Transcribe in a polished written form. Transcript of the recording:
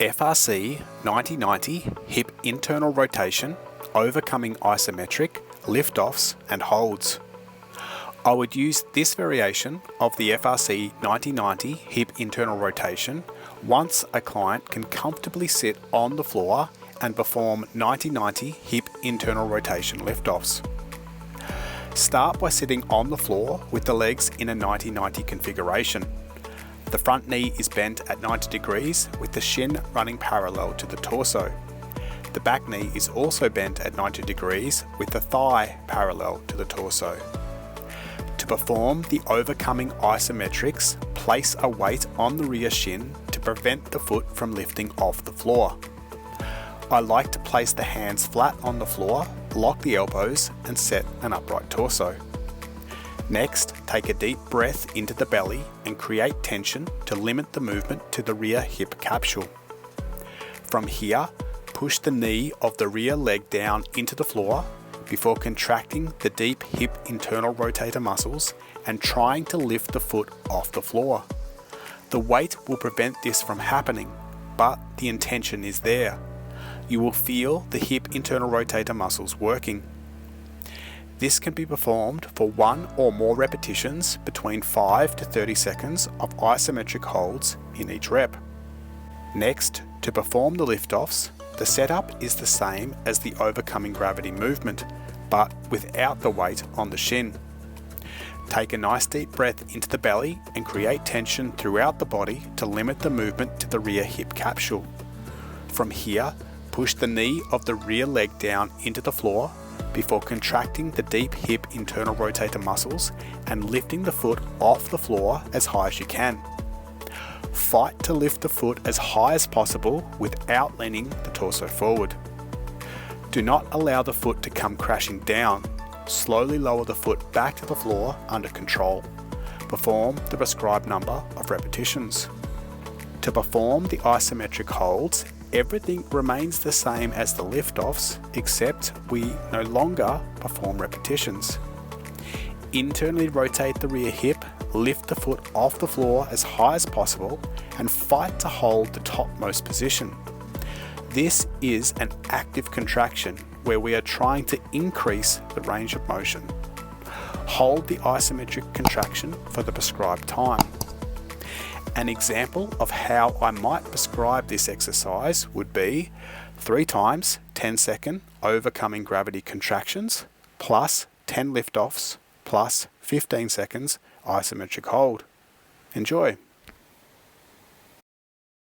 FRC 90-90 hip internal rotation, overcoming isometric, liftoffs and holds. I would use this variation of the FRC 90-90 hip internal rotation once a client can comfortably sit on the floor and perform 90-90 hip internal rotation liftoffs. Start by sitting on the floor with the legs in a 90-90 configuration. The front knee is bent at 90 degrees with the shin running parallel to the torso. The back knee is also bent at 90 degrees with the thigh parallel to the torso. To perform the overcoming isometrics, place a weight on the rear shin to prevent the foot from lifting off the floor. I like to place the hands flat on the floor, lock the elbows and set an upright torso. Next, take a deep breath into the belly and create tension to limit the movement to the rear hip capsule. From here, push the knee of the rear leg down into the floor before contracting the deep hip internal rotator muscles and trying to lift the foot off the floor. The weight will prevent this from happening, but the intention is there. You will feel the hip internal rotator muscles working. This can be performed for 1 or more repetitions between 5 to 30 seconds of isometric holds in each rep. Next, to perform the liftoffs, the setup is the same as the overcoming gravity movement, but without the weight on the shin. Take a nice deep breath into the belly and create tension throughout the body to limit the movement to the rear hip capsule. From here, push the knee of the rear leg down into the floor before contracting the deep hip internal rotator muscles and lifting the foot off the floor as high as you can. Fight to lift the foot as high as possible without leaning the torso forward. Do not allow the foot to come crashing down. Slowly lower the foot back to the floor under control. Perform the prescribed number of repetitions. To perform the isometric holds, everything remains the same as the liftoffs, except we no longer perform repetitions. Internally rotate the rear hip, lift the foot off the floor as high as possible, and fight to hold the topmost position. This is an active contraction where we are trying to increase the range of motion. Hold the isometric contraction for the prescribed time. An example of how I might prescribe this exercise would be 3 times 10-second overcoming gravity contractions plus 10 liftoffs plus 15 seconds isometric hold. Enjoy!